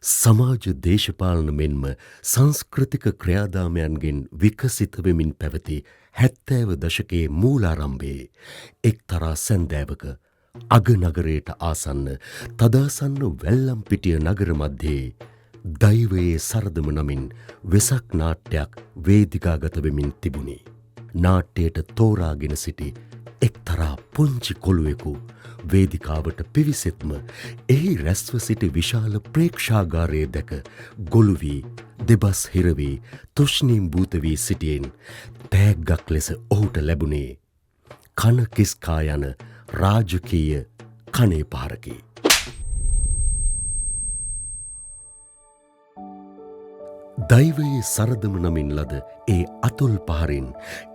සමාජ දේශපාලන මෙන්ම සංස්කෘතික ක්‍රියාදාමයන්ගෙන් විකසිත වෙමින් පැවති 70 දශකයේ මූලාරම්භයේ එක්තරා සැන්දෑවක අගනගරයට ආසන්න තදාසන්න වැල්ලම්පිටිය නගර මැදේ දෛවයේ සරදම නමින් වෙසක් නාට්‍යයක් වේදිකාගත වෙමින් තිබුණි. නාට්‍යයට තෝරාගෙන සිටි එක්තරා පුංචි කොළුවෙකු වේදිකාවට පිවිසෙත්ම එහි රැස්ව සිටි විශාල ප්‍රේක්ෂාගාරයේ දැක ගොළු වී දෙබස් හිරවී තුෂ්ණීම් භූත වී සිටියෙන් තෑග්ගක් ලෙස ඔහුට ලැබුණේ කන කිස්කා යන රාජකීය කනේ පහරකි. දෛවයේ සරදම නමින් ලද ඒ අතුල් පහරින්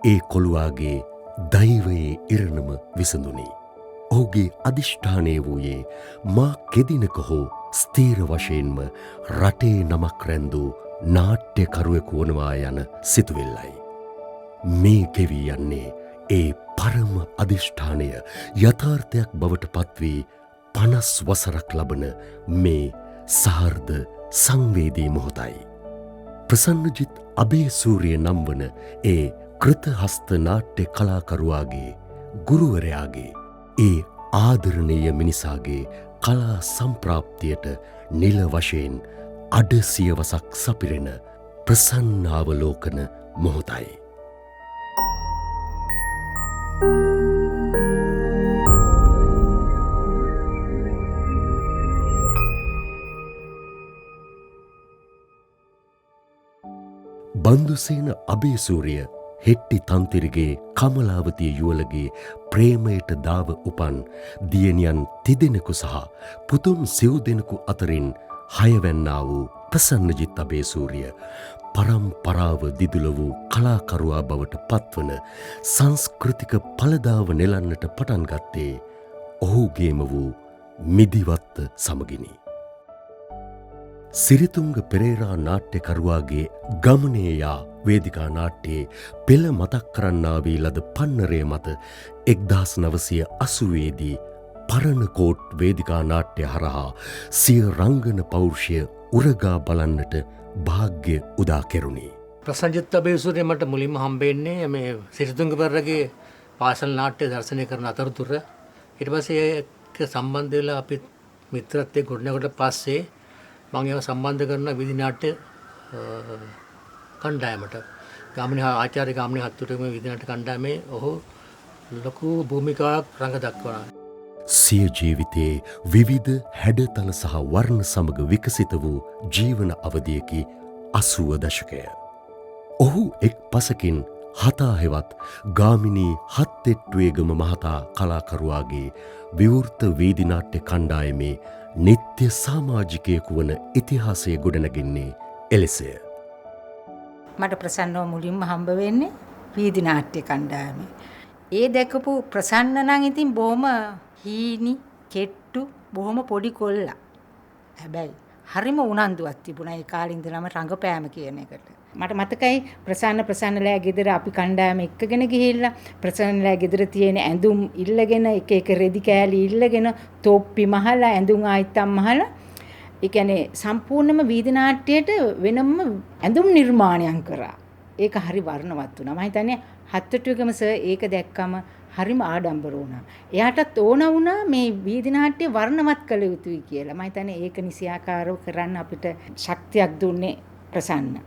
ඒ කොළුවාගේ දෛවයේ ඉරණම විසඳුනි. ඔහුගේ අධිෂ්ඨානය වූයේ මා කෙදිනක හෝ ස්ථීර වශයෙන්ම රටේ නමක් රැන්දූ නාට්‍යකරුවෙකු වනවා යන සිතුවිල්ලයි. මේ ගෙවී යන්නේ ඒ පරම අධිෂ්ඨානය යථාර්ථයක් බවට පත්වී 50 වසරක් ලබන මේ සහෘද සංවේදී මොහොතයි. ප්‍රසන්නජිත් අබේසූරිය නම් වන ඒ කෘතහස්ත නාට්‍ය කලාකරුවාගේ ගුරුවරයාගේ ඒ ආදරණීය මිනිසාගේ කලා සම්ප්‍රාප්තියට නිල වශයෙන් අඩ සියවසක් සපිරෙන ප්‍රසන්නාවලෝකන මොහොතයි. බන්දුසේන අබේසූරිය හෙට්ටි තන්තිරගේ කමලාවතිය යුවලගේ ප්‍රේමයට දාව උපන් දියණියන් තිදෙනෙකු සහ පුතුන් සිව් දෙනෙකු අතරින් හයවැන්නා වූ ප්‍රසන්නජිත් අබේසූරිය පරම්පරාව දිදුල වූ කලාකරුවා බවට පත්වන සංස්කෘතික පළදාව නෙලන්නට පටන් ගත්තේ ඔහුගේම වූ මිදිවත්ත සමගිනි. සිරිතුංග පෙරේරා නාට්‍යකරුවාගේ ගමනේ යා වේදිකා නාට්‍යයේ පෙළ මතක් කරන්නා වී ලද පන්නරය මත 1980 දී පරණකෝට් වේදිකා නාට්‍ය හරහා සිය රංගන පෞරුෂය උරගා බලන්නට භාග්‍ය උදා කෙරුණි. ප්‍රසන්නජිත් අබේසූරිය මට මුලින්ම හම්බෙන්නේ මේ සිරිතුංග පෙරේරාගේ පාසල් නාට්‍ය දර්ශනය කරන අතරතුර. ඊට පස්සේ ඒක සම්බන්ධ වෙලා අපි මිත්‍රත්වයේ ගොඩනැගුවට පස්සේ මම ඒව සම්බන්ධ කරන විදි නාට්‍ය කණ්ඩායමට ගාමිණී ආචාර්ය ගාමිණී හත්තුටුගේ විදි නාට්‍ය කණ්ඩායමේ ඔහු ලොකු භූමිකාවක් රඟ දක්වනවා. සිය ජීවිතයේ විවිධ හැඩතල සහ වර්ණ සමග විකසිත වූ ජීවන අවධියකි 80 දශකය. ඔහු එක් පසකින් හතාහෙවත් ගාමිණී හත්තෙට්ටුවේගම මහතා කලාකරුවාගේ විවෘත වීදි නාට්‍ය කණ්ඩායමේ නිත්‍ය සමාජිකයෙකු වන ඉතිහාසය ගොඩනැගෙන්නේ එලෙසය. මට ප්‍රසන්නව මුලින්ම හම්බ වෙන්නේ වීදි නාට්‍ය කණ්ඩායමේ. ඒ දැකපු ප්‍රසන්න නම් ඉතින් බොහොම හීනි, කෙට්ටු, බොහොම පොඩි කොල්ලා. හැබැයි හරිම උනන්දුවක් තිබුණා ඒ කාලේ ඉඳලම රංගපෑම කියන එකට. මට මතකයි ප්‍රසන්නලෑ ගෙදර අපි කණ්ඩායම එක්කගෙන ගිහිල්ලා ප්‍රසන්නලෑ ගෙදර තියෙන ඇඳුම් ඉල්ලගෙන එක එක රෙදි කෑලි ඉල්ලගෙන තොප්පි මහලා ඇඳුම් ආයිත්තම් මහලා ඒ කියන්නේ සම්පූර්ණම වීදි නාට්‍යයට වෙනම ඇඳුම් නිර්මාණයක් කරා. ඒක හරි වර්ණවත් වුණා. මම හිතන්නේ හත්තටුවේගම සර් ඒක දැක්කම හරිම ආඩම්බර වුණා. එයාටත් ඕන වුණා මේ වීදි නාට්‍ය වර්ණවත් කළ යුතුයි කියලා. මම හිතන්නේ ඒක නිසියාකාරව කරන්න අපිට ශක්තියක් දුන්නේ ප්‍රසන්න.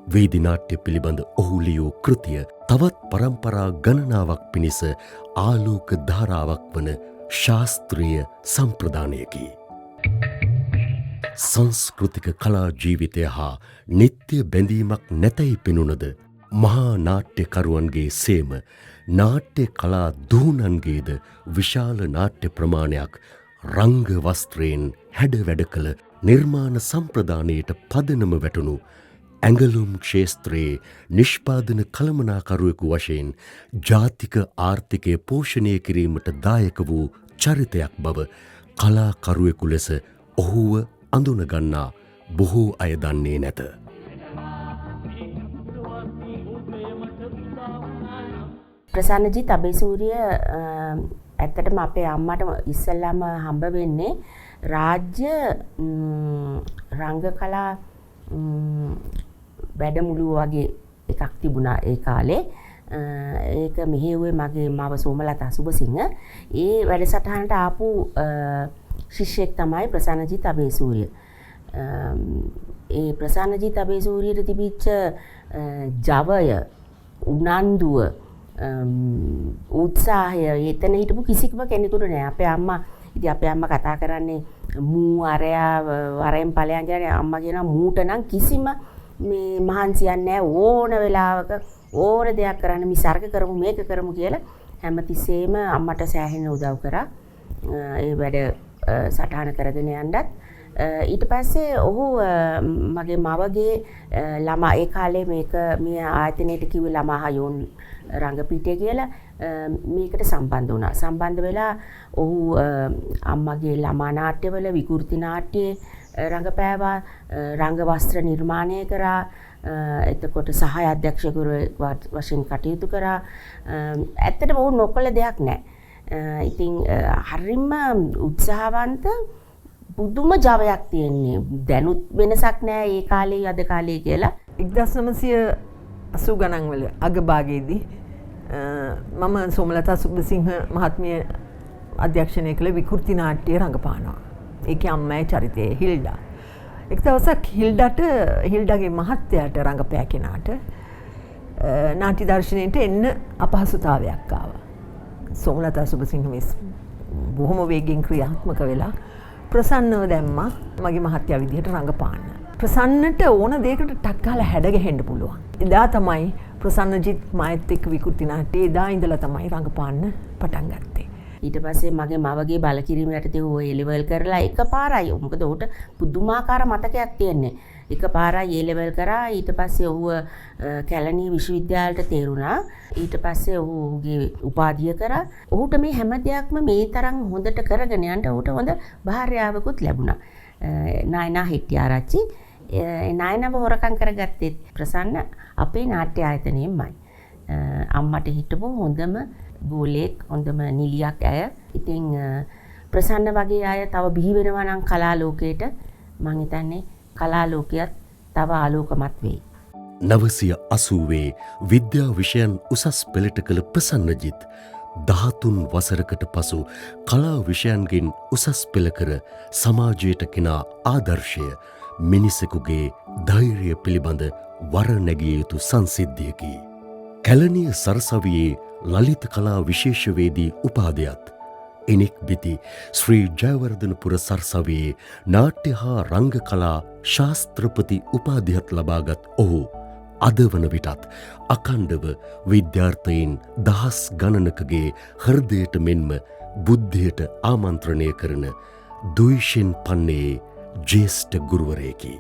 වීදි නාට්‍ය පිළිබඳ ඔහු ලියූ කෘතිය තවත් පරම්පරා ගණනාවක් පිණිස ආලෝක ධාරාවක් වන ශාස්ත්‍රීය සම්ප්‍රදානයකි. සංස්කෘතික කලා ජීවිතය හා නිත්‍ය බැඳීමක් නැතැයි පෙනුනද මහා නාට්‍යකරුවන්ගේ සේම නාට්‍ය කලා දූනන්ගේද විශාල නාට්‍ය ප්‍රමාණයක් රංග වස්ත්‍රයෙන් හැඩ වැඩ කළ නිර්මාණ සම්ප්‍රදානයට පදනම වැටුණු ඇඟලුම් ක්ෂේත්‍රයේ නිෂ්පාදන කළමනාකරුවෙකු වශයෙන් ජාතික ආර්ථිකය පෝෂණය කිරීමට දායක වූ චරිතයක් බව කලාකරුවෙකු ලෙස ඔහුව අඳුනගන්නා බොහෝ අය දන්නේ නැත. ප්‍රසන්නජිත් අබේසූරිය ඇත්තටම අපේ අම්මට ඉස්සෙල්ලාම හම්බ වෙන්නේ රංග කලා වැඩමුළු වගේ එකක් තිබුණා ඒ කාලේ. ඒක මෙහෙව්වේ මගේ මව සෝමලතා සුබසිංහ. ඒ වැඩසටහනට ආපු ශිෂ්‍යෙක් තමයි ප්‍රසන්නජිත් අබේසූරිය. ඒ ප්‍රසන්නජිත් අබේසූරියට තිබිච්ච ජවය, උනන්දුව, උත්සාහය එතන හිටපු කිසිම කෙනෙකුට නෑ. අපේ අම්මා කතා කරන්නේ මූ අරයා වරෙන් ඵලයන් කියන්නේ අම්මා කියනවා මූට නම් කිසිම මේ මහන්සියක් නෑ ඕන වෙලාවක ඕන දෙයක් කරන්න මිසර්ග කරමු මේක කරමු කියලා හැමතිස්සෙම අම්මට සෑහෙන උදව් කරා. ඒ වැඩ සටහන කරගෙන යන්නත් ඊට පස්සේ ඔහු මගේ මවගේ ළමා ඒ කාලේ මේ ආයතනයට කිව්වේ ළමා හයෝන් රංගපීඨය කියලා මේකට සම්බන්ධ වුණා. සම්බන්ධ වෙලා ඔහු අම්මගේ ළමා නාට්‍යවල විකෘති නාට්‍යයේ රංගපෑවා, රංග වස්ත්‍ර නිර්මාණය කරා, එතකොට සහාය අධ්‍යක්ෂකවරු වශයෙන් කටයුතු කරා. ඇත්තටම ඔහු නොකළ දෙයක් නැහැ. ඉතින් හරිම උත්සාහවන්ත පුදුම ජවයක් තියෙන්නේ. දැනුත් වෙනසක් නැහැ ඒ කාලේ අද කාලේ කියලා. 1980 ගණන් වල අගභාගයේදී මම සෝමලතා සුබසිංහ මහත්මිය අධ්‍යක්ෂණය කළ විකෘති නාට්‍ය රංගපානවා. ඒකේ අම්මයි චරිතය හිල්ඩා. එක් දවසක් හිල්ඩාගේ මහත්තයාට රංගපෑ කෙනාට නාට්‍ය දර්ශනයට එන්න අපහසුතාවයක් ආවා. සෝමලතා සුබසිංහ බොහොම වේගෙන් ක්‍රියාත්මක වෙලා ප්‍රසන්නව දැම්මා මගේ මහත්තයා විදිහට රංගපාන්න. ප්‍රසන්නට ඕන දෙයකට ටක් ගාලා හැඩගැහෙන්න පුළුවන්. එදා තමයි ප්‍රසන්නජිත් මායත් එක්ක විකෘති නාට්‍යයේ එදා ඉඳලා තමයි රංගපාන්න පටන් ගත්තේ. ඊට පස්සේ මගේ මවගේ බලකිරීම යටතේ ඌ ඒ ලෙවල් කරලා එකපාරයි. මොකද ඌට පුදුමාකාර මතකයක් තියෙන්නේ. එකපාරයි ඒ ලෙවල් කරා. ඊට පස්සේ ඌ කැලණිය විශ්වවිද්‍යාලයට තේරුණා. ඊට පස්සේ ඌගේ උපාධිය කරා. ඌට මේ හැම දෙයක්ම මේ තරම් හොඳට කරගෙන යන්න ඌට හොඳ භාර්යාවකුත් ලැබුණා. නායනා හිටියාරච්චි. නායනව හොරකම් කරගත්තේ ප්‍රසන්න අපේ නාට්‍ය ආයතනයෙන්මයි. අම්මට හිටපු හොඳම ගෝලෙක්, හොඳම නිලියක් ඇය. ඉතින් ප්‍රසන්න වගේ අය තව බිහි වෙනවා නම් කලා ලෝකයට මම හිතන්නේ කලා ලෝකයක් තව ආලෝකමත් වෙයි. 980 විද්‍යා විෂයන් උසස් පෙළට කළ ප්‍රසන්නජිත් 13 වසරකට පසු කලා විෂයන්ගෙන් උසස් පෙළ කර සමාජයට කෙනා ආදර්ශය මිනිසෙකුගේ ධෛර්යය පිළිබඳ වර නැගිය යුතු සංසිද්ධියකි. කැලණිය සරසවියේ ලලිත කලා විශේෂවේදී උපාධියත් එනෙක් බිති ශ්‍රී ජයවර්ධනපුර සරසවියේ නාට්‍ය හා රංග කලා ශාස්ත්‍රපති උපාධියත් ලබාගත් ඔහු අද වන විටත් අකණ්ඩව විද්‍යාර්ථයින් දහස් ගණනකගේ හෘදයට මෙන්ම බුද්ධියට ආමන්ත්‍රණය කරන දුයිෂෙන් පන්නේ ජේෂ්ඨ ගුරුවරයෙකි.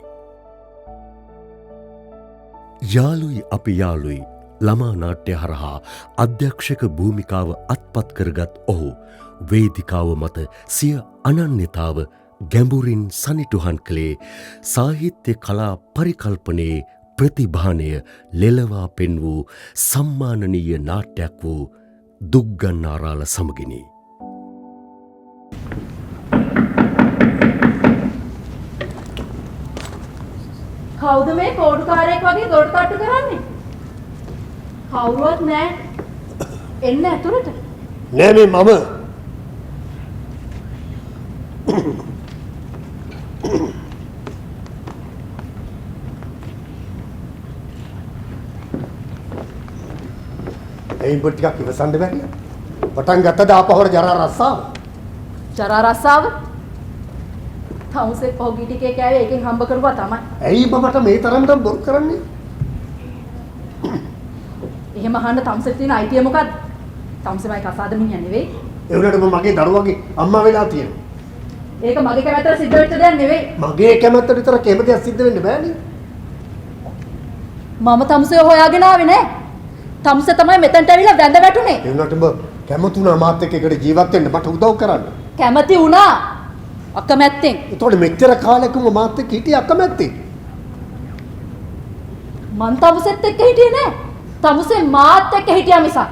යාළුයි අපි යාළුයි ළමා නාට්‍ය හරහා අධ්‍යක්ෂක භූමිකාව අත්පත් කරගත් ඔහු වේදිකාව මත සිය අනන්‍යතාව ගැඹුරින් සනිටුහන් කළේ සාහිත්‍ය කලා පරිකල්පනයේ ප්‍රතිභානය ලෙලවා පෙන් වූ සම්මානනීය නාට්‍යයක් වූ දුක්ගන්නාරාල සමගිනි. කවුද මේ කෝඩුකාරයෙක් වගේ දොර තට්ටු කරන්නේ? කවුරුවත් නෑ. එන්න ඇතුළට. නෑ මේ මම. එයින් පොඩ් ටිකක් ඉවසන්න බැරිද? පටන් ගත්තද ආපහුට ජරා රස්සාව? ජරා රස්සාව? තවුසේ පොගි ටිකේ කෑවේ එකෙන් හම්බ කරුවා තමයි. ඇයි මට මේ තරම්ට බොරු කරන්නේ? එහෙම අහන්න තම්සෙට තියෙන අයිතිය මොකද්ද? තම්සෙමයි කසාද මිනිහා නෙවෙයි. ඒ වුණාට මගේ දරුවගේ අම්මා වෙලා තියෙනවා. ඒක මගේ කැමැත්තට සිද්ධ වෙච්ච දෙයක් නෙවෙයි. මගේ කැමැත්තට විතර කැම දෙයක් සිද්ධ වෙන්න බෑනේ. මම තම්සේ හොයාගෙන ආවේ නෑ. තම්සේ තමයි මෙතනට ඇවිල්ලා වැඳ වැටුනේ. ඒ වුණාට කැමතුණා මාත් එක්ක එකට ජීවත් වෙන්න මට උදව් කරන්න. කැමති වුණා. අකමැත්තෙන්. ඒතකොට මෙච්චර කාලෙකම මාත් එක්ක හිටියේ අකමැත්තෙන්. මං තමුසෙත් එක්ක හිටියේ නෑ. තමුසේ මාත් එක්ක හිටියා මිසක්.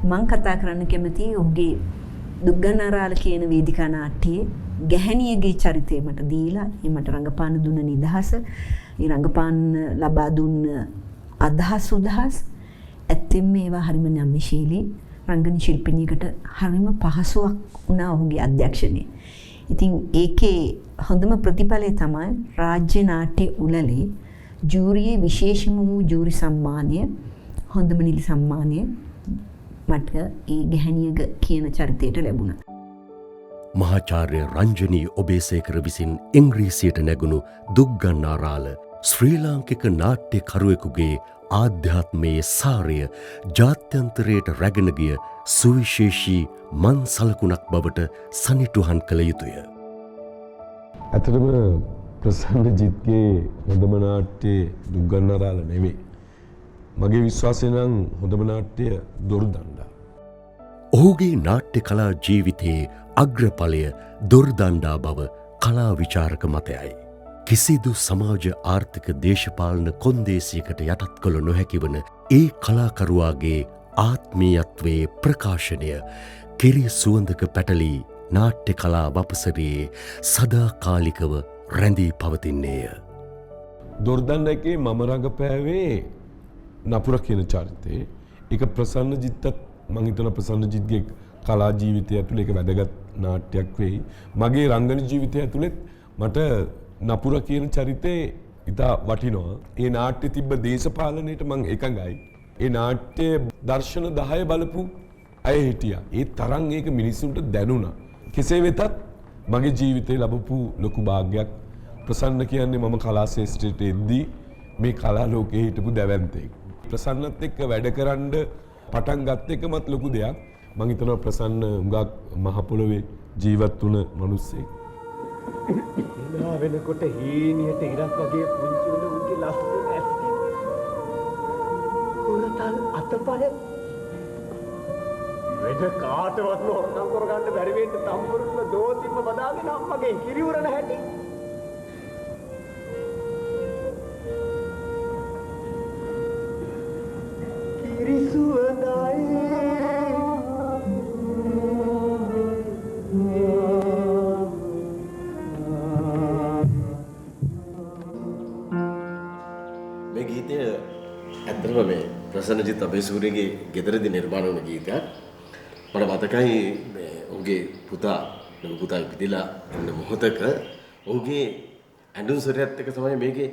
මං කතා කරන්න කැමති ඔහුගේ දුක්ගන්නාරාල කියන වේදිකා නාට්‍යයේ ගැහැණියගේ චරිතය මට දීලා ඒ මට රංගපාන දුන්න නිදහස, ඒ රංගපාන ලබා දුන්න අදහස් උදහස් ඇත්තෙන්ම ඒවා හරිම නම්‍යශීලී රංගන ශිල්පිනියකට හරිම පහසුවක් වුණා ඔහුගේ අධ්‍යක්ෂණය. ඉතින් ඒකේ හොඳම ප්‍රතිඵලය තමයි රාජ්‍ය නාට්‍ය උළෙලේ ජූරියේ විශේෂම වූ ජූරි සම්මානය, හොඳම නිලි සම්මානය මට ඒ ගැහැණියක කියන චරිතයට ලැබුණා. මහාචාර්ය රංජනී ඔබේසේකර විසින් ඉංග්‍රීසියට නැගුණු දුක්ගන්නාරාල ශ්‍රී ලාංකික නාට්‍යකරුවෙකුගේ ආධ්‍යාත්මයේ සාරය ජාත්‍යන්තරයට රැගෙන ගිය සුවිශේෂී මන් සලකුණක් බවට සනිටුහන් කළ යුතුය. ඇත්තටම ප්‍රසන්නජිත්ගේ හොඳම නාට්‍යයේ දුක්ගන්නාරාල නෙවෙයි. මගේ විශ්වාසය නම් හොඳම නාට්‍ය දොර්දණ්ඩා. ඔහුගේ නාට්‍ය කලා ජීවිතයේ අග්‍රඵලය දොර්දණ්ඩා බව කලා විචාරක මතයයි. කිසිදු සමාජ ආර්ථික දේශපාලන කොන්දේසියකට යටත් කළ නොහැකි වන ඒ කලාකරුවාගේ ආත්මීයත්වයේ ප්‍රකාශනය කිරි සුවඳක පැටලී නාට්‍ය කලා වපසරයේ සදාකාලිකව රැඳී පවතින්නේය. දොර්දණ්ඩා එකේ මම රඟපෑවේ නපුර කියන චරිතේ. ඒක ප්‍රසන්නජිත්තත් මං හිතන ප්‍රසන්නජිත්ගේ කලා ජීවිතය ඇතුළේ ඒක වැදගත් නාට්‍යයක් වෙයි. මගේ රංගන ජීවිතය ඇතුළෙත් මට නපුර කියන චරිතේ ඉතා වටිනවා. ඒ නාට්‍ය තිබ්බ දේශපාලනයට මං එකඟයි. ඒ නාට්‍ය දර්ශන 10 බලපු අය හිටියා. ඒ තරම් ඒක මිනිස්සුන්ට දැනුණා. කෙසේ වෙතත් මගේ ජීවිතේ ලැබපු ලොකු භාග්යක්. ප්‍රසන්න කියන්නේ මම කලා ශාස්ත්‍රයට එද්දී මේ කලා ලෝකයේ හිටපු දැවැන්තෙක්. ප්‍රසන්නත් එක්ක වැඩ කරන්න පටන් ගත්ත එකමත් ලොකු දෙයක්. මං හිතනවා ප්‍රසන්න හුඟක් මහ පොළොවේ ජීවත් වුණ මිනිස්සෙක්. එනවා වෙනකොට හීනියට ඉරක් වගේ පුංචි වෙන උන්ගේ ලස්සන ඇස්කි. කුරතල් අතපය. වෙද කාටවත් නෝරනම් කරගන්න බැරි වෙන්න තම්බුරුල්ල දෝතිම්ම බදාගෙන අම්මගේ කිරිවරන හැටි. මේ ගීතය ඇත්තටම මේ ප්‍රසන්නජිත් අබේසූරියගේ ගෙදරදී නිර්මාණය වුණ ගීතයක්. මට මතකයි මේ ඔහුගේ පුතා ඉපදිලා ඉන්න මොහොතක ඔහුගේ ඇඳුම් සොරයත් එක්ක තමයි මේකේ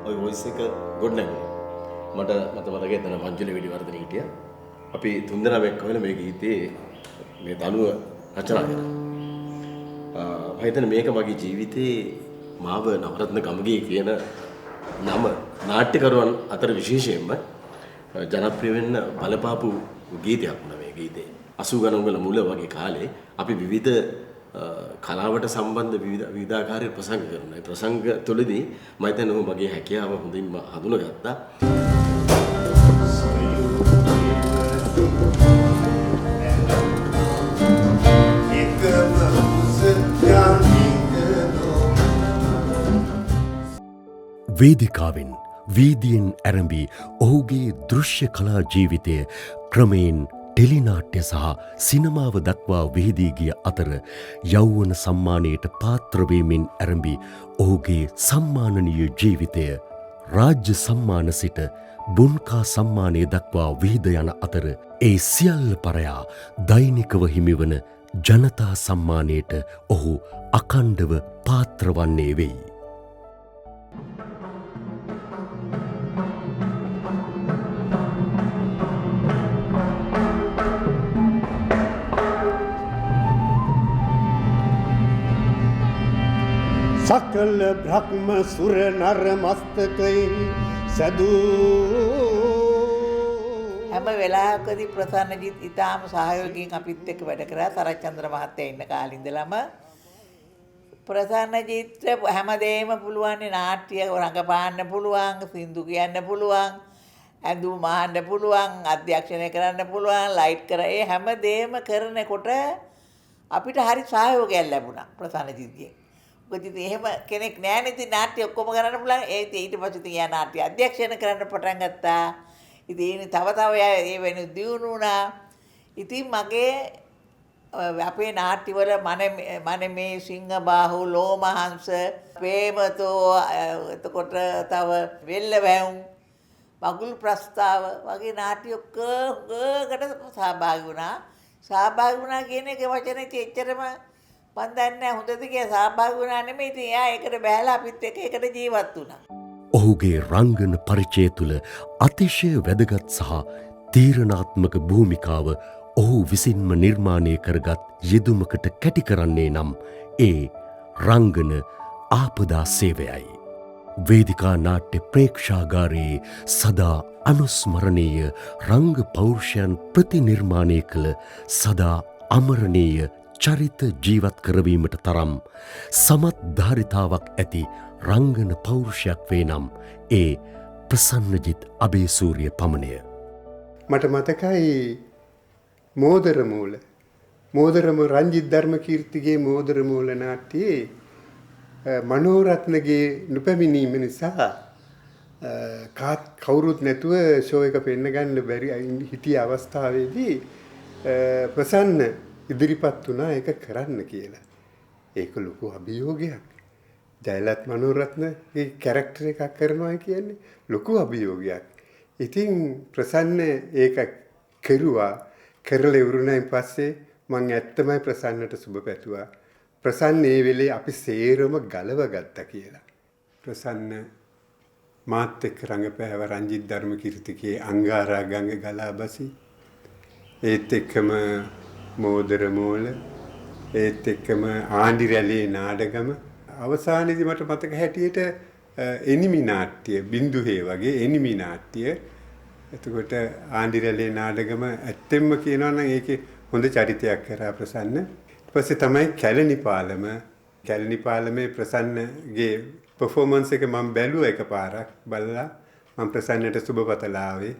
ඔය වොයිස් එක ගොඩනැගුණේ. මට මතකයි එතන මංජුල විඩිවර්ධන හිටියා. අපි තුන්දෙනාම එක්ක වෙලා මේ ගීතේ මේ තනුව රචනා කරා. මම හිතන්නේ මේක මගේ ජීවිතේ මාව නවරත්න ගමගේ කියන නම නාට්‍යකරුවන් අතර විශේෂයෙන්ම ජනප්‍රිය වෙන්න බලපාපු ගීතයක් වුණා මේ ගීතේ. 80 ගණන් වල මුල වගේ කාලේ අපි විවිධ කලාවට සම්බන්ධ විවිධාකාරී ප්‍රසංග කරනවා. ඒ ප්‍රසංග තුළදී මම හිතන්නේ ඔහු මගේ හැකියාව හොඳින්ම හඳුනගත්තා. වේදිකාවෙන් වීදියෙන් ඇරඹී ඔහුගේ දෘශ්‍ය කලා ජීවිතය ක්‍රමයෙන් ටෙලිනාට්‍ය සහ සිනමාව දක්වා විහිදී ගිය අතර යෞවන සම්මානයට පාත්‍රවීමෙන් ඇරඹී ඔහුගේ සම්මානනීය ජීවිතය රාජ්‍ය සම්මාන සිට බුන්කා සම්මානය දක්වා විහිද යන අතර ඒ සියල්ල පරයා දෛනිකව හිමිවන ජනතා සම්මානයට ඔහු අඛණ්ඩව පාත්‍රවන්නේ වෙයි. සකල බ්‍රහ්ම සුර නර මස්තකයේ සදූ හැම වෙලාවකදී ප්‍රසන්නජිත් ඉතාම සහයෝගයෙන් අපිත් එක්ක වැඩ කරා. සරච්චන්ද්‍ර මහත්තයා ඉන්න කාලේ ඉඳලම ප්‍රසන්නජිත් හැමදේම පුළුවන්. නාට්‍ය රඟපාන්න පුළුවන්, සින්දු කියන්න පුළුවන්, ඇඳුම් අහන්න පුළුවන්, අධ්‍යක්ෂණය කරන්න පුළුවන්, ලයිට් කර ඒ හැමදේම කරනකොට අපිට හරි සහයෝගයක් ලැබුණා ප්‍රසන්නජිත්ගෙන්. මොකද ඉතින් එහෙම කෙනෙක් නැහැ නේ ඉතින් නාට්‍ය ඔක්කොම කරන්න පුළුවන්. ඊට පස්සේ ඉතින් යා නාට්‍ය අධ්‍යක්ෂණය කරන්න පටන් ගත්තා. ඉතින් තව ඒ වෙන දියුණු වුණා. ඉතින් මගේ අපේ නාට්‍යවල මනමේ සිංහබාහු ලෝමහංස ප්‍රේමතෝ එතකොට තව වෙල්ලවැවුම් මගුල් ප්‍රස්තාව වගේ නාට්‍ය ඔක්කොකට සහභාගී වුණා කියන එක වචනේ එච්චරම මන් දන්නේ නැහැ හොඳද කියලා සහභාගී වුණා නෙමෙයි ඉතින් එයා ඒකට බැලලා අපිත් එක්ක ඒකට ජීවත් වුණා. ඔහුගේ රංගන පරිචය තුළ අතිශය වැදගත් සහ තීරණාත්මක භූමිකාව ඔහු විසින්ම නිර්මාණය කරගත් යෙදුමකට කැටි කරන්නේ නම් ඒ රංගන ආපදා සේවයයි. වේදිකා නාට්‍ය ප්‍රේක්ෂාගාරයේ සදා අනුස්මරණීය රංග පෞරුෂයන් ප්‍රතිනිර්මාණය කළ සදා අමරණීය චරිත ජීවත් කරවීමට තරම් සමත් ධාරිතාවක් ඇති රංගන පෞරුෂයක් වේ නම් ඒ ප්‍රසන්නජිත් අබේසූරිය පමණය. මට මතකයි මෝදරම රංජිත් ධර්මකීර්තිගේ මෝදරමූල නාට්‍යයේ මනෝරත්නගේ නොපැමිණීම නිසා කවුරුත් නැතුව ෂෝ එක පෙන්න ගන්න බැරි හිටිය අවස්ථාවේදී ප්‍රසන්න ඉදිරිපත් වුණා ඒක කරන්න කියලා. ඒක ලොකු අභියෝගයක්. ජයලත් මනෝරත්නගේ කැරක්ටර් එකක් කරනවා කියන්නේ ලොකු අභියෝගයක්. ඉතින් ප්‍රසන්න ඒක කෙරුවා. කරලා ඉවරුණායින් පස්සේ මම ඇත්තමයි ප්‍රසන්නට සුබ පැතුවා. ප්‍රසන්න ඒ වෙලේ අපි සේරම ගලව ගත්තා කියලා. ප්‍රසන්න මාත් එක්ක රංගපෑව රංජිත් ධර්මකීර්තිගේ අංගාරා ගඟ ගලාබසි. ඒත් එක්කම මෝදර මෝල ඒත් එක්කම ආණ්ඩි රැළේ නාඩගම අවසානයේදී මට මතක හැටියට එනිමි නාට්‍ය බින්දුහේ වගේ එනිමි නාට්‍ය එතකොට ආණ්ඩි රැළේ නාඩගම ඇත්තෙන්ම කියනවා නම් ඒකේ හොඳ චරිතයක් කරා ප්‍රසන්න. ඊට පස්සේ තමයි කැලණි පාලමේ ප්‍රසන්නගේ performance එක මම බැලුවා එකපාරක් බලලා මම ප්‍රසන්නට සුබපතලා ආවේ.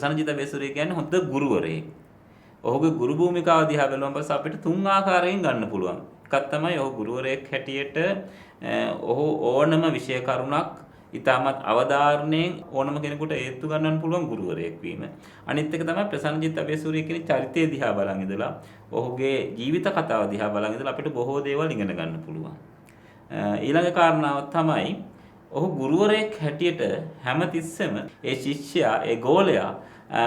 ප්‍රසන්නජිත් අබේසූරිය කියන්නේ හොඳ ගුරුවරයෙක්. ඔහුගේ ගුරු භූමිකාව දිහා බැලුවම පස්සේ අපිට තුන් ආකාරයෙන් ගන්න පුළුවන්. එකක් තමයි ඔහු ගුරුවරයෙක් හැටියට ඔහු ඕනම විෂය කරුණක් ඉතාමත් අවධාරණයෙන් ඕනම කෙනෙකුට ඒත්තු ගන්නන්න පුළුවන් ගුරුවරයෙක් වීම. අනිත් එක තමයි ප්‍රසන්නජිත් අබේසූරිය කියන චරිතය දිහා බලන් ඉඳලා ඔහුගේ ජීවිත කතාව දිහා බලන් ඉඳලා අපිට බොහෝ දේවල් ඉගෙන ගන්න පුළුවන්. ඊළඟ කාරණාව තමයි ඔහු ගුරුවරයෙක් හැටියට හැමතිස්සෙම ඒ ශිෂ්‍යයා ඒ ගෝලයා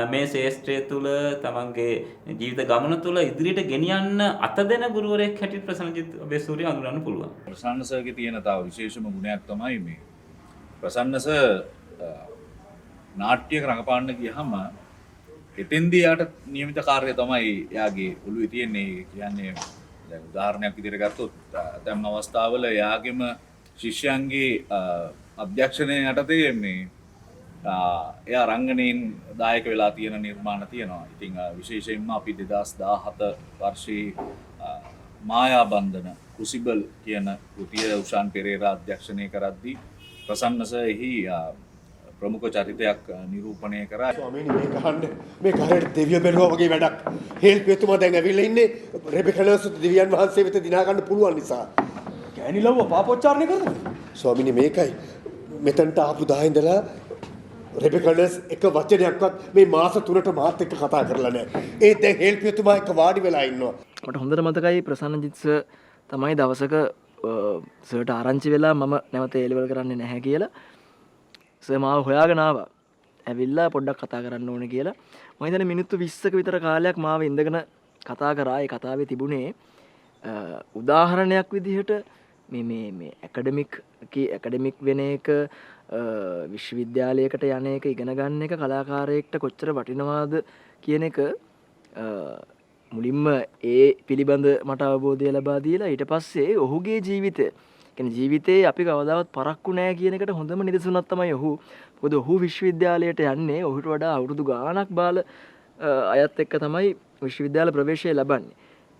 මේ ශේෂ්ත්‍රය තුළ තමන්ගේ ජීවිත ගමන තුළ ඉදිරියට ගෙනියන්න අත දෙන ගුරුවරයෙක් හැටියට ප්‍රසන්නජිත් අබේසූරිය හඳුනන්න පුළුවන්. ප්‍රසන්න සර්ගේ තියෙන තව විශේෂම ගුණයක් තමයි මේ ප්‍රසන්න සර් නාට්‍යයක රඟපාන්න ගියහම එතෙන්දී යාට නියමිත කාර්යය තමයි එයාගේ ඔළුවේ තියෙන්නේ. කියන්නේ දැන් උදාහරණයක් විදිහට ගත්තොත් දැන් අවස්ථාවල එයාගේම ශිෂ්‍යයන්ගේ අධ්‍යක්ෂණය යටතේ මේ එයා රංගනයෙන් දායක වෙලා තියෙන නිර්මාණ තියෙනවා. ඉතින් විශේෂයෙන්ම අපි 2017 වර්ෂයේ මායාබන්ධන කුසිබල් කියන කෘතිය උෂාන් පෙරේරා අධ්‍යක්ෂණය කරද්දී ප්‍රසන්න සර් එහි ප්‍රමුඛ චරිතයක් නිරූපණය කරා. ස්වාමීනි මේ කහන්න මේ කාර්යයට දෙවියෝ බැලුවා වගේ වැඩක්. හේල්පියතුමා දැන් ඇවිල්ලා ඉන්නේ රෙබෙකනස් දෙවියන් වහන්සේ වෙත දිනා ගන්න පුළුවන් නිසා. ගෑණිලව්ව පාපෝච්චාරණය කරනවද? ස්වාමීනි මේකයි මෙතනට ආපු දා ඉඳලා රෙබෙකනස් එක වචනයක්වත් මේ මාස 3ට මාත් එක්ක කතා කරලා නැහැ. ඒ දැන් හේල්පියතුමා එක්ක වාඩි වෙලා ඉන්නවා. මට හොඳට මතකයි ප්‍රසන්නජිත් සර් තමයි දවසක සර්ට ආරංචි වෙලා මම නැවත ඒලෙවල් කරන්නේ නැහැ කියලා සර් මාව හොයාගෙන ආවා. ඇවිල්ලා පොඩ්ඩක් කතා කරන්න ඕනේ කියලා. මම හිතන්නේ මිනිත්තු 20ක විතර කාලයක් මාව ඉඳගෙන කතා කරා. ඒ කතාවේ තිබුණේ උදාහරණයක් විදිහට මේ ඇකඩමික් වෙන එක විශ්වවිද්‍යාලයකට යන එක ඉගෙන ගන්න එක කලාකාරයෙක්ට කොච්චර වටිනවාද කියන එක මුලින්ම ඒ පිළිබඳ මට අවබෝධය ලබා දීලා ඊට පස්සේ ඔහුගේ ජීවිතය කියන්නේ ජීවිතේ අපි කවදාවත් පරක්කු නැහැ කියන එකට හොඳම නිදසුනක් තමයි ඔහු. මොකද ඔහු විශ්වවිද්‍යාලයට යන්නේ ඔහුට වඩා අවුරුදු ගාණක් බාල අයත් එක්ක තමයි විශ්වවිද්‍යාල ප්‍රවේශය ලබන්නේ.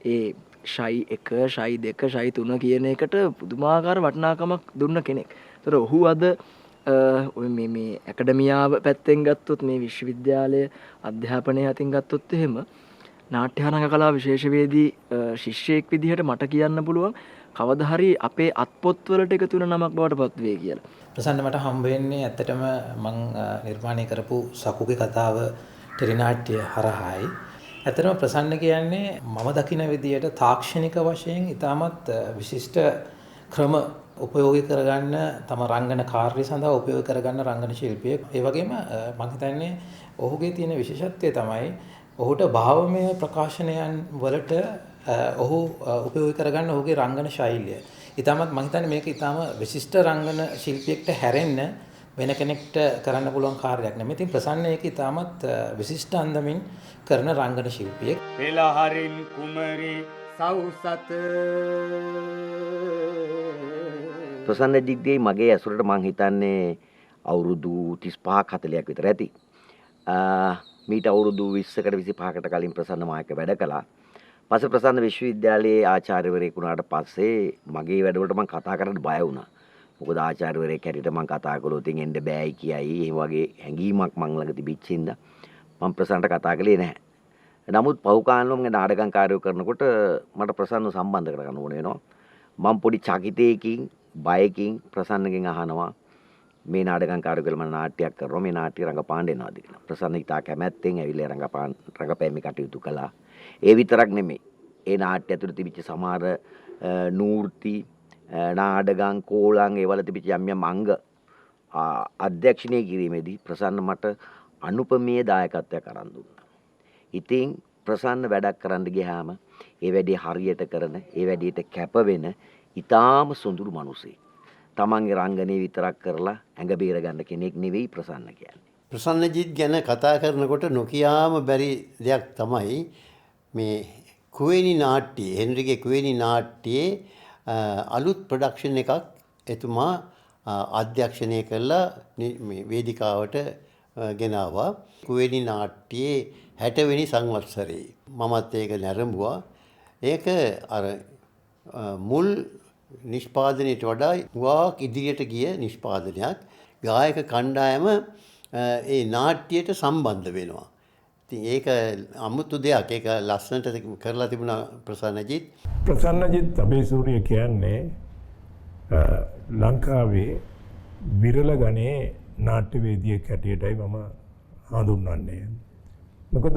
ඒ ෂයි 1, ෂයි 2, ෂයි 3 කියන එකට පුදුමාකාර වටිනාකමක් දුන්න කෙනෙක්. ඒතර ඔහු අද මේ ඇකඩමියාව පැත්තෙන් ගත්තොත් මේ විශ්වවිද්‍යාලය අධ්‍යාපනය අතින් ගත්තොත් එහෙම නාට්‍යානක කලා විශේෂවේදී ශිෂ්‍යයෙක් විදිහට මට කියන්න පුළුවන් කවදා හරි අපේ අත්පොත්වලට එකතු වෙන නමක් බවට පත් වෙයි කියලා. ප්‍රසන්න මට හම්බ වෙන්නේ ඇත්තටම මම නිර්මාණය කරපු සකුගේ කතාව ටෙලිනාට්‍ය හරහායි. ඇත්තටම ප්‍රසන්න කියන්නේ මම දකින විදියට තාක්ෂණික වශයෙන් ඉතාමත් විශිෂ්ට ක්‍රම උපයෝගී කරගන්න තම රංගන කාර්ය සඳහා උපයෝගී කරගන්න රංගන ශිල්පියෙක්. ඒ වගේම මම හිතන්නේ ඔහුගේ තියෙන විශේෂත්වය තමයි ඔහුට භාවමය ප්‍රකාශනයන් වලට ඔහු උපයෝගී කරගන්න ඔහුගේ රංගන ශෛලිය. ඊටමත් මම හිතන්නේ මේක ඊටම විශිෂ්ට රංගන ශිල්පියෙක්ට හැරෙන්න වෙන කෙනෙක්ට කරන්න පුළුවන් කාර්යයක් නෙමෙයි. ඉතින් ප්‍රසන්න ඒක ඊටමත් විශිෂ්ට අන්දමින් කරන රංගන ශිල්පියෙක්. පෙළහරින් කුමරි සවුසත ප්‍රසන්න ජිග්ගේ මගේ ඇසුරට මං හිතන්නේ අවුරුදු 35ක් 40ක් විතර ඇති. මීට අවුරුදු 20කට 25කට කලින් ප්‍රසන්න මායක වැඩ කළා. පස්සේ ප්‍රසන්න විශ්වවිද්‍යාලයේ ආචාර්යවරයෙක් වුණාට පස්සේ මගේ වැඩවලට මම කතා කරන්න බය වුණා. මොකද ආචාර්යවරයෙක් හැටියට මම කතා කළොත් එන්න බෑයි කියයි. ඒ වගේ හැඟීමක් මං ළඟ තිබිච්ච හින්දා මම ප්‍රසන්නට කතා කළේ නැහැ. නමුත් පහුකාලෙම මම නාටකම් කාර්යය කරනකොට මට ප්‍රසන්නව සම්බන්ධ කරගන්න ඕන වෙනවා. මම පොඩි චකිතයකින් බයකින් ප්‍රසන්නගෙන් අහනවා මේ නාටකම් කාර්යය කරලා මම නාට්‍යයක් කරනවා. මේ නාට්‍ය රංගපාන්න එනවාද කියලා. ප්‍රසන්න ඉතා කැමැත්තෙන් ඇවිල්ලා රංගපෑමේ කටයුතු කළා. ඒ විතරක් නෙමෙයි. ඒ නාට්‍ය ඇතුළේ තිබිච්ච සමහර නූර්ති නාඩගම් කෝලම් ඒවල තිබිච්ච යම් අංග අධ්‍යක්ෂණය කිරීමේදී ප්‍රසන්න මට අනුපමේය දායකත්වයක් අරන් දුන්නා. ඉතින් ප්‍රසන්න වැඩක් කරන්න ගියාම ඒ වැඩේ හරියට කරන ඒ වැඩේට කැප වෙන ඊටාම සොඳුරු මිනිසෙක්. තමන්ගේ රංගනේ විතරක් කරලා ඇඟ බේර ගන්න කෙනෙක් නෙවෙයි ප්‍රසන්න කියන්නේ. ප්‍රසන්නජිත් ගැන කතා කරනකොට නොකියාම බැරි දෙයක් තමයි මේ කුවේණි නාට්‍යයේ හෙන්රිගේ කුවේණි නාට්‍යයේ අලුත් ප්‍රොඩක්ෂන් එකක් එතුමා අධ්‍යක්ෂණය කළා මේ වේදිකාවට ගෙනාවා. කුවේණි නාට්‍යයේ 60 වෙනි සංවත්සරේ මමත් ඒක නැරඹුවා. ඒක අර මුල් නිෂ්පාදනයට වඩා වාක් ඉදිරියට ගිය නිෂ්පාදනයක්. ගායක කණ්ඩායම ඒ නාට්‍යයට සම්බන්ධ වෙනවා. ඉතින් ඒක අමුතු දෙයක්. ඒක ලස්සනට කරලා තිබුණා ප්‍රසන්නජිත්. ප්‍රසන්නජිත් අබේසූරිය කියන්නේ ලංකාවේ විරල ගණයේ නාට්‍යවේදියෙක් හැටියටයි මම හඳුන්වන්නේ. මොකද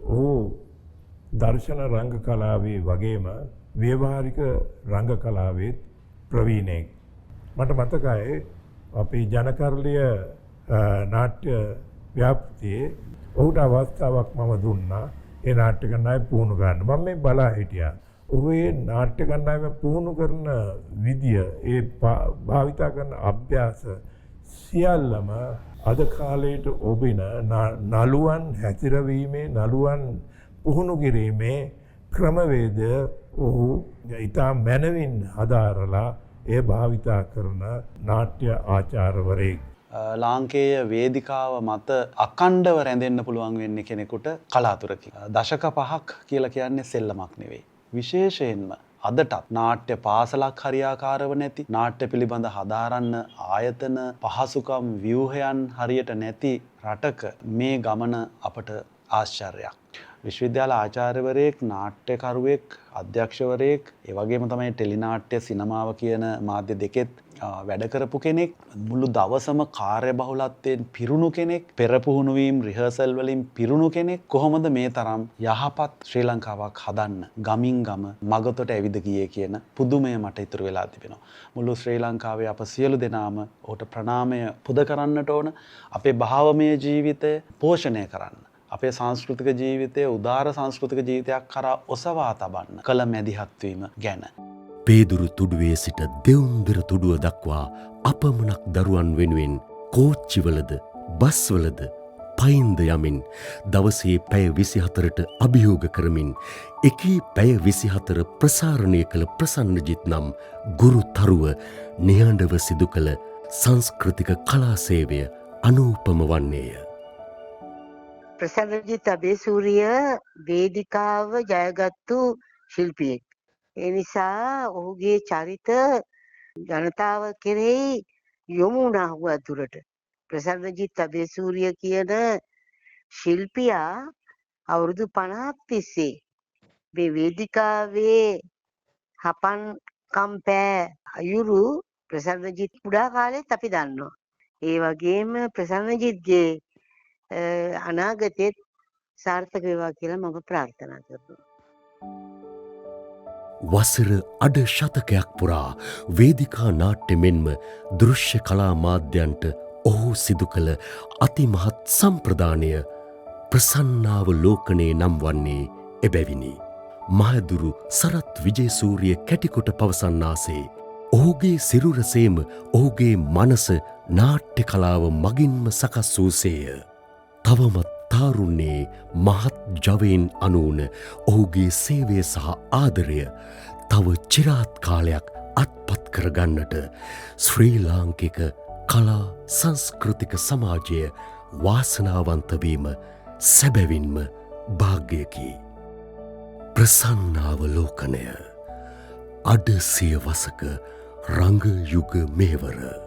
ඔහු දර්ශන රංග කලාවේ වගේම ව්‍යවහාරික රංග කලාවේ ප්‍රවීණයෙක්. මට මතකයි අපේ ජනකර්ලිය නාට්‍ය ව්‍යාපෘතියේ ඔහුට අවස්ථාවක් මම දුන්නා ඒ නාට්‍ය කණ්ඩායම පුහුණු ගන්න. මම මේ බලා හිටියා. ඔහු ඒ නාට්‍ය කණ්ඩායම පුහුණු කරන විදිය, ඒ භාවිතා කරන අභ්‍යාස සියල්ලම අද කාලයට ඔබින නළුවන් හැසිරවීමේ නළුවන් පුහුණු කිරීමේ ක්‍රමවේදය ඔහු ඉතා මැනවින් හදාරලා එය භාවිතා කරන නාට්‍ය ආචාර්යවරයෙක්. ලාංකේය වේදිකාව මත අකණ්ඩව රැඳෙන්න පුළුවන් වෙන්නේ කෙනෙකුට කලාතුරකින්. දශක 5ක් කියලා කියන්නේ සෙල්ලමක් නෙවෙයි. විශේෂයෙන්ම අදටත් නාට්‍ය පාසලක් හරියාකාරව නැති, නාට්‍ය පිළිබඳ හදාරන්න ආයතන පහසුකම් ව්‍යූහයන් හරියට නැති රටක මේ ගමන අපට ආශ්චර්යයක්. විශ්වවිද්‍යාල ආචාර්යවරයෙක්, නාට්‍යකරුවෙක්, අධ්‍යක්ෂවරයෙක්, ඒ වගේම තමයි ටෙලිනාට්‍ය සිනමාව කියන මාධ්‍ය දෙකෙත් වැඩ කරපු කෙනෙක්, මුළු දවසම කාර්යබහුලත්වයෙන් පිරුණු කෙනෙක්, පෙරපුහුණු වීම රිහර්සල් වලින් පිරුණු කෙනෙක් කොහොමද මේ තරම් යහපත් ශ්‍රී ලංකාවක් හදන්න ගමින් ගම මගතොට ඇවිද ගියේ කියන පුදුමය මට ඉතුරු වෙලා තිබෙනවා. මුළු ශ්‍රී ලංකාවේ අප සියලු දෙනාම ඔහුට ප්‍රණාමය පුද කරන්නට ඕන. අපේ භාවමය ජීවිතය පෝෂණය කරන්න, අපේ සංස්කෘතික ජීවිතය උදාර සංස්කෘතික ජීවිතයක් කරා ඔසවා තබන්න කළ මැදිහත්වීම ගැන. පේදුරු තුඩුවේ සිට දෙවුන්දර තුඩුව දක්වා අපමණක් දරුවන් වෙනුවෙන් කෝච්චිවලද බස්වලද පයින්ද යමින් දවසේ පැය 24ට අභියෝග කරමින් එකී පැය 24 ප්‍රසාරණය කළ ප්‍රසන්නජිත් නම් ගුරු තරුව නිහඬව සිදු කළ සංස්කෘතික කලා සේවය අනූපම වන්නේය. ප්‍රසන්නජිත් අබේසූරිය වේදිකාව ජයගත්තු ශිල්පියෙක්. ඒ නිසා ඔහුගේ චරිත ජනතාව කෙරෙහි යොමු වුණා දුරට. ප්‍රසන්නජිත් අබේසූරිය කියන ශිල්පියා අවුරුදු 50ක් තිස්සේ මේ වේදිකාවේ හපන්කම් පෑ අයුරු ප්‍රසන්නජිත් කුඩා කාලෙත් අපි දන්නවා. ඒ වගේම ප්‍රසන්නජිත්ගේ අනාගතෙත් සාර්ථක වේවා කියලා මම ප්‍රාර්ථනා කරනවා. වසර අඩ ශතකයක් පුරා වේදිකා නාට්‍ය මෙන්ම දෘශ්‍ය කලා මාධ්‍යන්ට ඔහු සිදු කළ අතිමහත් සම්ප්‍රදානය ප්‍රසන්නාවලෝකනය නම් වන්නේ එබැවිනි. මහදුරු සරත් විජේසූරිය කැටිකොට පවසන්නාසේ ඔහුගේ සිරුරසේම ඔහුගේ මනස නාට්‍ය කලාව මගින්ම සකස් වූසේය. තවමත් තාරුණ්‍යයේ මහත් ජවයෙන් අනූන ඔහුගේ සේවය සහ ආදරය තව චිරාත් කාලයක් අත්පත් කරගන්නට ශ්‍රී ලාංකික කලා සංස්කෘතික සමාජය වාසනාවන්තවීම සැබැවින්ම භාග්‍යකි. ප්‍රසන්නාවලෝකනය අඩ සියවසක රංග යුග මෙහෙවර.